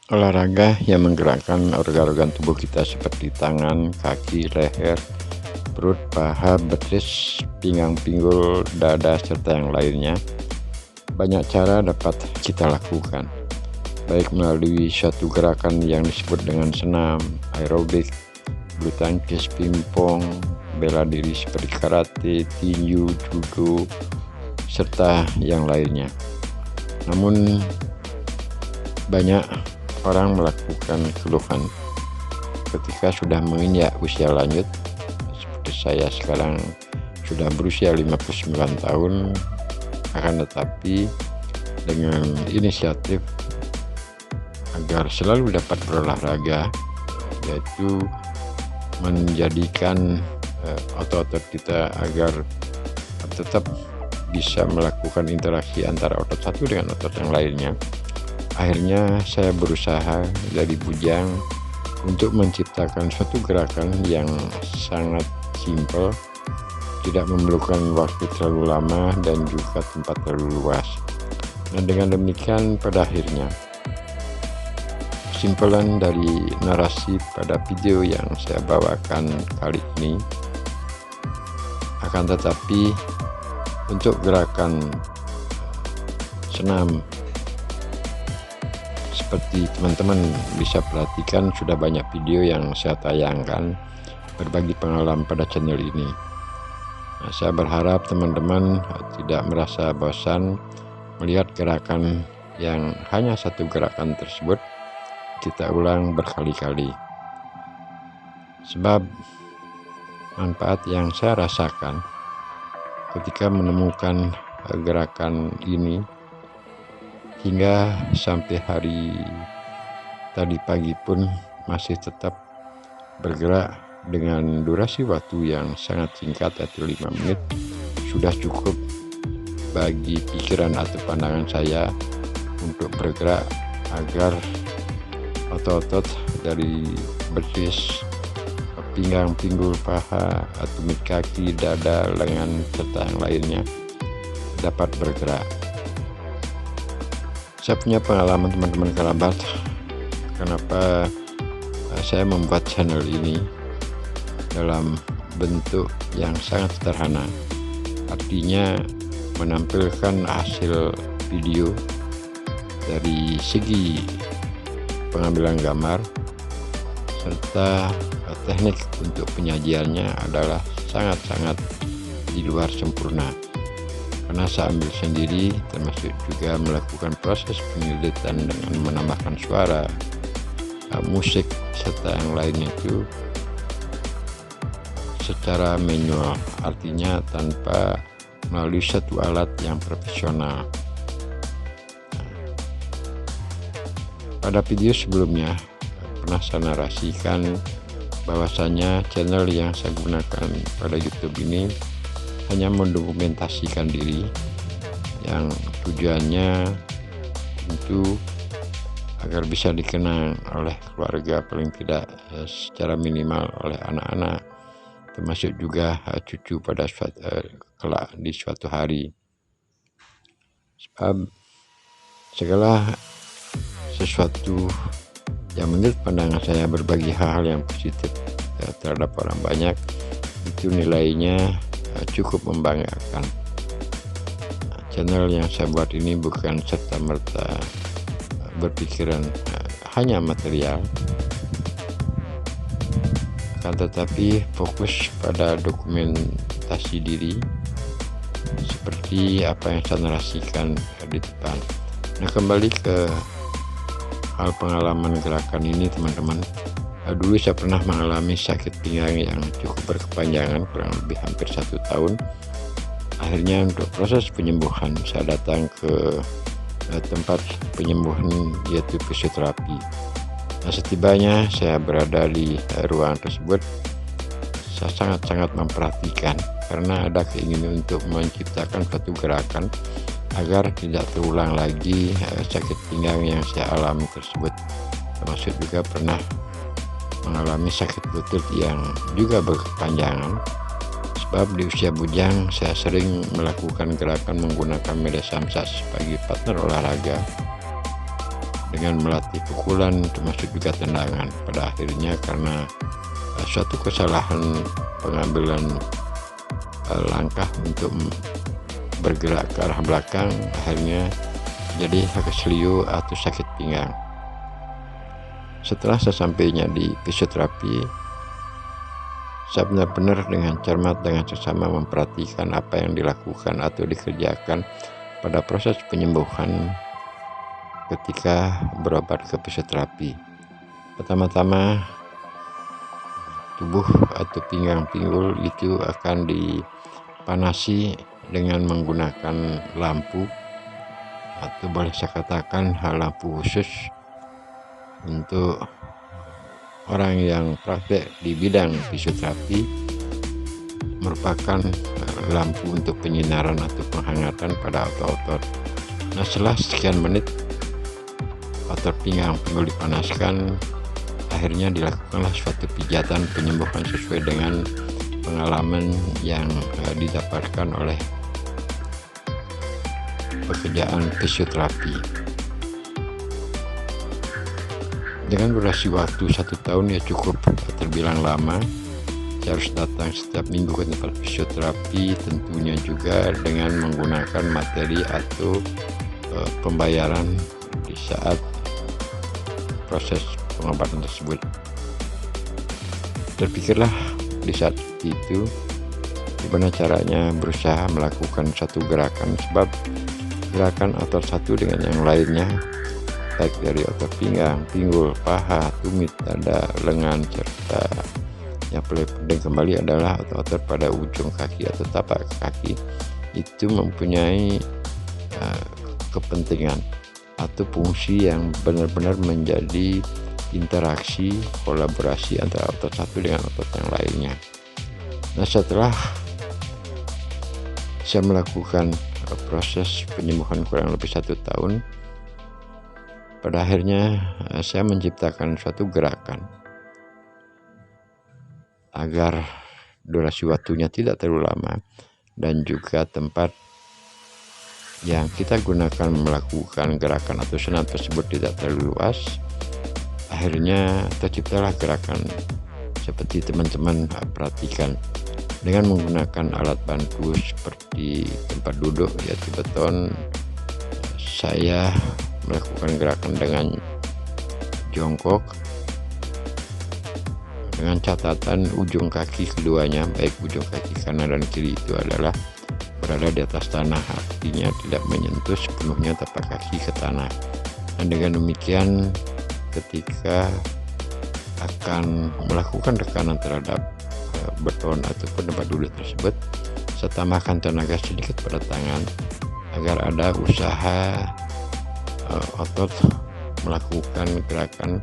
Olahraga yang menggerakkan organ-organ tubuh kita seperti tangan, kaki, leher, perut, paha, betis, pinggang, pinggul, dada, serta yang lainnya. Banyak cara dapat kita lakukan, baik melalui suatu gerakan yang disebut dengan senam, aerobik, bulu tangkis, pingpong, bela diri seperti karate, tinju, judo, serta yang lainnya. Namun banyak orang melakukan keluhan ketika sudah menginjak usia lanjut, seperti saya sekarang sudah berusia 59 tahun, akan tetapi dengan inisiatif agar selalu dapat berolahraga, yaitu menjadikan otot-otot kita agar tetap bisa melakukan interaksi antara otot satu dengan otot yang lainnya. Akhirnya saya berusaha dari bujang untuk menciptakan suatu gerakan yang sangat simpel, tidak memerlukan waktu terlalu lama dan juga tempat terlalu luas. Nah, dengan demikian pada akhirnya kesimpulan dari narasi pada video yang saya bawakan kali ini, akan tetapi untuk gerakan senam seperti teman-teman bisa perhatikan, sudah banyak video yang saya tayangkan berbagi pengalaman pada channel ini. Nah, saya berharap teman-teman tidak merasa bosan melihat gerakan yang hanya satu gerakan tersebut kita ulang berkali-kali, sebab manfaat yang saya rasakan ketika menemukan gerakan ini hingga sampai hari tadi pagi pun masih tetap bergerak dengan durasi waktu yang sangat singkat, yaitu 5 menit, sudah cukup bagi pikiran atau pandangan saya untuk bergerak agar otot-otot dari betis, pinggang, pinggul, paha, tumit kaki, dada, lengan, serta yang lainnya dapat bergerak. Saya punya pengalaman teman-teman kerabat, kenapa saya membuat channel ini dalam bentuk yang sangat sederhana, artinya menampilkan hasil video dari segi pengambilan gambar serta teknik untuk penyajiannya adalah sangat-sangat di luar sempurna, karena saya ambil sendiri, termasuk juga melakukan proses pengeditan dengan menambahkan suara, musik, serta yang lain itu secara manual, artinya tanpa melalui satu alat yang profesional. Pada video sebelumnya pernah saya narasikan bahwasanya channel yang saya gunakan pada YouTube ini hanya mendokumentasikan diri, yang tujuannya tentu agar bisa dikenang oleh keluarga, paling tidak secara minimal oleh anak-anak, termasuk juga cucu pada kelak di suatu hari. Sebab segala sesuatu yang menurut pandangan saya berbagi hal-hal yang positif terhadap orang banyak, itu nilainya cukup membanggakan. Channel yang saya buat ini bukan serta-merta berpikiran hanya material, akan tetapi fokus pada dokumentasi diri seperti apa yang saya narasikan di depan. Nah, kembali ke hal pengalaman gerakan ini teman-teman. Dulu saya pernah mengalami sakit pinggang yang cukup berkepanjangan, kurang lebih hampir 1 tahun. Akhirnya untuk proses penyembuhan saya datang ke tempat penyembuhan, yaitu fisioterapi. Nah, setibanya saya berada di ruangan tersebut, saya sangat-sangat memperhatikan karena ada keinginan untuk menciptakan suatu gerakan agar tidak terulang lagi sakit pinggang yang saya alami tersebut. Termasuk juga pernah mengalami sakit lutut yang juga berkepanjangan, sebab di usia bujang saya sering melakukan gerakan menggunakan media samsat sebagai partner olahraga. dengan melatih pukulan termasuk juga tendangan. Pada akhirnya karena suatu kesalahan pengambilan langkah untuk bergerak ke arah belakang, akhirnya jadi keselio atau sakit pinggang. Setelah sesampainya di fisioterapi, saya benar-benar dengan cermat dengan seksama memperhatikan apa yang dilakukan atau dikerjakan pada proses penyembuhan ketika berobat ke fisioterapi. Pertama-tama tubuh atau pinggang pinggul itu akan dipanasi dengan menggunakan lampu, atau boleh saya katakan lampu khusus untuk orang yang praktek di bidang fisioterapi, merupakan lampu untuk penyinaran atau penghangatan pada otot-otot. Nah, setelah sekian menit otot pinggang pinggul dipanaskan, akhirnya dilakukanlah suatu pijatan penyembuhan sesuai dengan pengalaman yang didapatkan oleh pekerjaan fisioterapi. Dengan durasi waktu 1 tahun ya cukup terbilang lama. Saya harus datang setiap minggu ke tempat fisioterapi, tentunya juga dengan menggunakan materi atau pembayaran di saat proses pengobatan tersebut. Terpikirlah di saat itu gimana caranya berusaha melakukan satu gerakan, sebab gerakan otot satu dengan yang lainnya, baik dari otot pinggang, pinggul, paha, tumit, dada, lengan, serta yang paling penting kembali adalah otot-otot pada ujung kaki atau tapak kaki, itu mempunyai kepentingan atau fungsi yang benar-benar menjadi interaksi kolaborasi antara otot satu dengan otot yang lainnya. Nah, setelah saya melakukan proses penyembuhan kurang lebih 1 tahun, pada akhirnya saya menciptakan suatu gerakan agar durasi waktunya tidak terlalu lama dan juga tempat yang kita gunakan melakukan gerakan atau senam tersebut tidak terlalu luas. Akhirnya terciptalah gerakan seperti teman-teman perhatikan, dengan menggunakan alat bantu seperti tempat duduk yaitu beton. Saya melakukan gerakan dengan jongkok, dengan catatan ujung kaki keduanya, baik ujung kaki kanan dan kiri, itu adalah berada di atas tanah, artinya tidak menyentuh sepenuhnya tapak kaki ke tanah. Dan dengan demikian ketika akan melakukan tekanan terhadap beton ataupun tempat duduk tersebut, saya tambahkan tenaga sedikit pada tangan agar ada usaha otot melakukan gerakan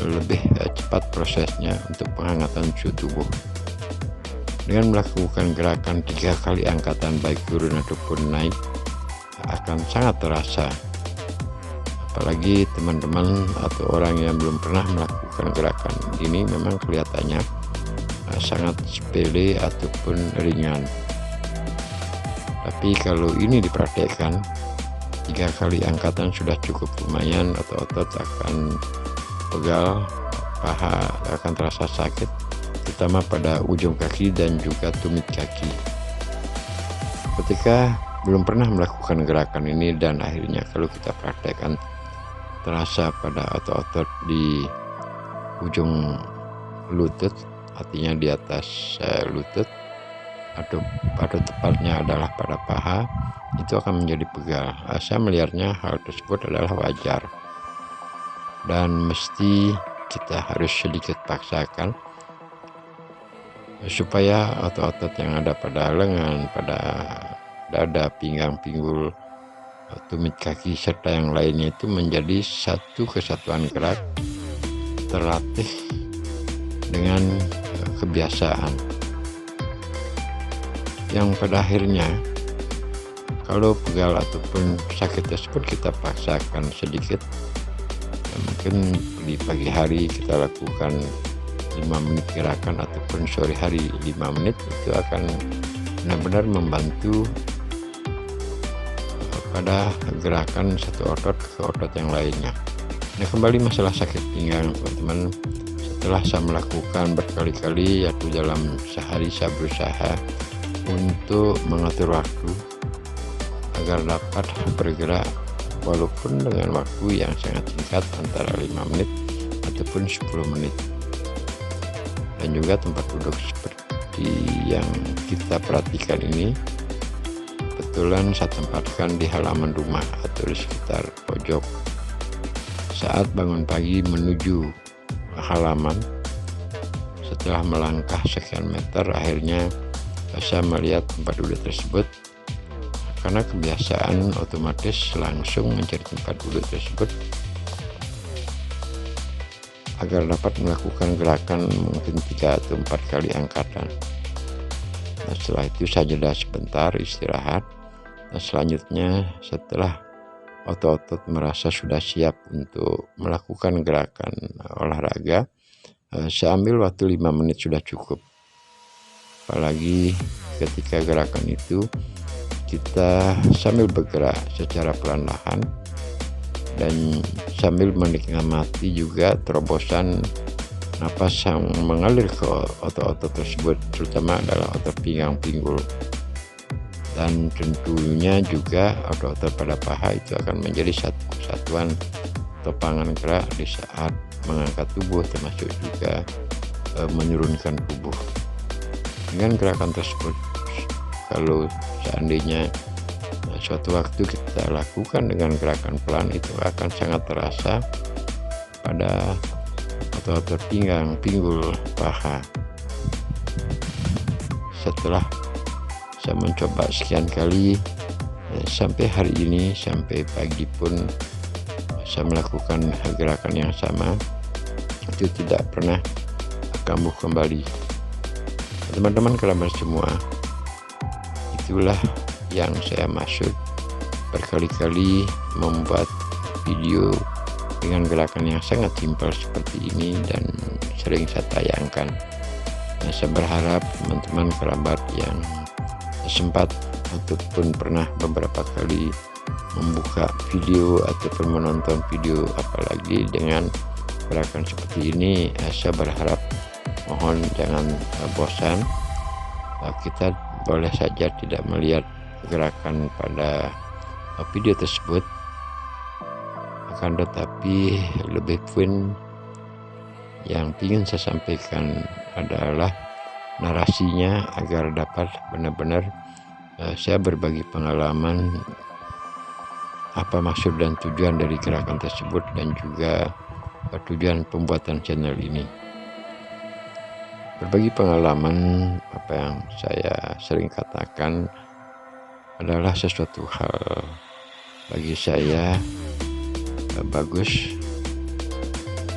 lebih cepat prosesnya untuk penghangatan suhu tubuh. Dengan melakukan gerakan 3 kali angkatan baik turun ataupun naik akan sangat terasa. Apalagi teman-teman atau orang yang belum pernah melakukan gerakan ini, memang kelihatannya sangat sepele ataupun ringan. Tapi kalau ini dipraktekkan, 3 kali angkatan sudah cukup lumayan, otot-otot akan pegal, paha akan terasa sakit, terutama pada ujung kaki dan juga tumit kaki. Ketika belum pernah melakukan gerakan ini dan akhirnya kalau kita praktekkan terasa pada otot-otot di ujung lutut, artinya di atas lutut, atau pada tepatnya adalah pada paha, itu akan menjadi pegal. Saya melihatnya hal tersebut adalah wajar dan mesti kita harus sedikit paksakan supaya otot-otot yang ada pada lengan, pada dada, pinggang, pinggul, tumit kaki serta yang lainnya itu menjadi satu kesatuan gerak terlatih dengan kebiasaan, yang pada akhirnya kalau pegal ataupun sakit tersebut kita paksakan sedikit, mungkin di pagi hari kita lakukan 5 menit gerakan ataupun sore hari 5 menit, itu akan benar-benar membantu pada gerakan satu otot ke otot yang lainnya. Nah, kembali masalah sakit pinggang teman-teman, setelah saya melakukan berkali-kali, yaitu dalam sehari saya berusaha untuk mengatur waktu agar dapat bergerak walaupun dengan waktu yang sangat singkat, antara 5 menit ataupun 10 menit. Dan juga tempat duduk seperti yang kita perhatikan ini kebetulan saya tempatkan di halaman rumah atau di sekitar pojok. Saat bangun pagi menuju halaman, setelah melangkah sekian meter, akhirnya saya melihat tempat duduk tersebut. Karena kebiasaan otomatis langsung mencari tempat duduk tersebut agar dapat melakukan gerakan mungkin 3 atau 4 kali angkatan. Nah, setelah itu saya jeda sebentar istirahat. Nah, selanjutnya setelah otot-otot merasa sudah siap untuk melakukan gerakan olahraga, saya ambil waktu 5 menit sudah cukup. Apalagi ketika gerakan itu kita sambil bergerak secara perlahan dan sambil menikmati juga terobosan napas yang mengalir ke otot-otot tersebut, terutama adalah otot pinggang pinggul. Dan tentunya juga otot-otot pada paha itu akan menjadi satu kesatuan topangan gerak di saat mengangkat tubuh, termasuk juga menurunkan tubuh. Dengan gerakan tersebut, kalau seandainya suatu waktu kita lakukan dengan gerakan pelan, itu akan sangat terasa pada otot-otot pinggang, pinggul, paha. Setelah saya mencoba sekian kali, sampai hari ini, sampai pagi pun saya melakukan gerakan yang sama, itu tidak pernah kambuh kembali. Teman-teman kerabat semua, itulah yang saya maksud berkali-kali membuat video dengan gerakan yang sangat simpel seperti ini dan sering saya tayangkan. Nah, saya berharap teman-teman kerabat yang sempat ataupun pernah beberapa kali membuka video ataupun menonton video apalagi dengan gerakan seperti ini, saya berharap mohon jangan bosan. Kita boleh saja tidak melihat gerakan pada video tersebut, akan tetapi lebih pun yang ingin saya sampaikan adalah narasinya agar dapat benar-benar saya berbagi pengalaman apa maksud dan tujuan dari gerakan tersebut dan juga tujuan pembuatan channel ini. Berbagi pengalaman, apa yang saya sering katakan adalah sesuatu hal bagi saya bagus,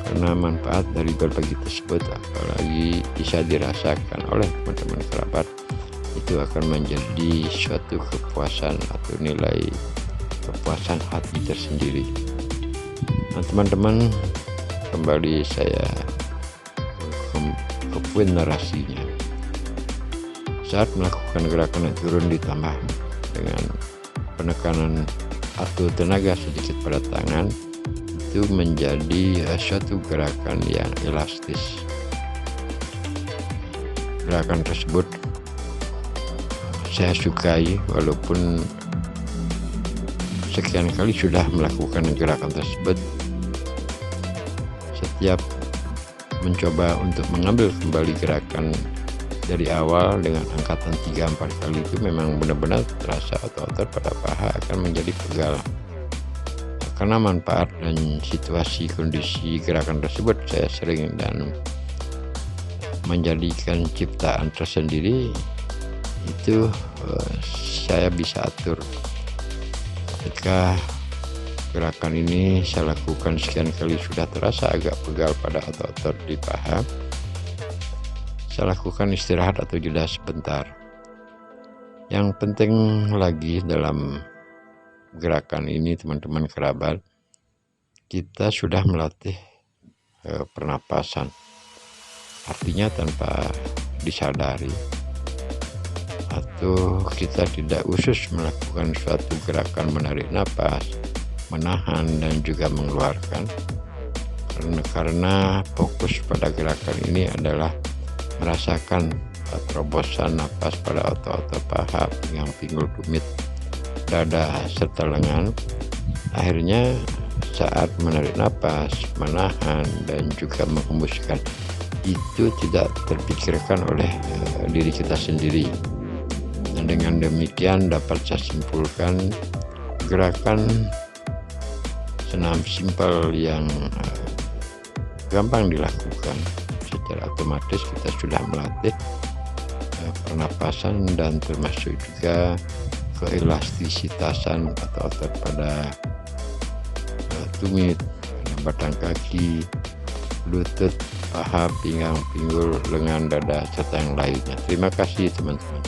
karena manfaat dari berbagi tersebut apalagi bisa dirasakan oleh teman-teman kerabat, itu akan menjadi suatu kepuasan atau nilai kepuasan hati tersendiri. Nah, teman-teman, kembali saya ke poin narasinya. Saat melakukan gerakan yang turun ditambah dengan penekanan atau tenaga sedikit pada tangan, itu menjadi suatu gerakan yang elastis. Gerakan tersebut saya sukai, walaupun sekian kali sudah melakukan gerakan tersebut. Setiap mencoba untuk mengambil kembali gerakan dari awal dengan angkatan 3-4 kali itu memang benar-benar terasa otot-otot pada paha akan menjadi pegal. Karena manfaat dan situasi kondisi gerakan tersebut, saya sering dan menjadikan ciptaan tersendiri itu saya bisa atur. Ketika gerakan ini saya lakukan sekian kali sudah terasa agak pegal pada otot-otot di paha, saya lakukan istirahat atau jeda sebentar. Yang penting lagi dalam gerakan ini teman-teman kerabat, kita sudah melatih pernapasan, artinya tanpa disadari atau kita tidak khusus melakukan suatu gerakan menarik napas, menahan dan juga mengeluarkan, karena fokus pada gerakan ini adalah merasakan terobosan napas pada otot-otot paha, pinggang, pinggul, tumit, dada serta lengan. Akhirnya saat menarik napas, menahan dan juga menghembuskan, itu tidak terpikirkan oleh diri kita sendiri. Dan dengan demikian dapat saya simpulkan gerakan senam simpel yang gampang dilakukan, secara otomatis kita sudah melatih pernapasan dan termasuk juga keelastisitasan atau otot pada tumit, batang kaki, lutut, paha, pinggang, pinggul, lengan, dada serta yang lainnya. Terima kasih teman-teman.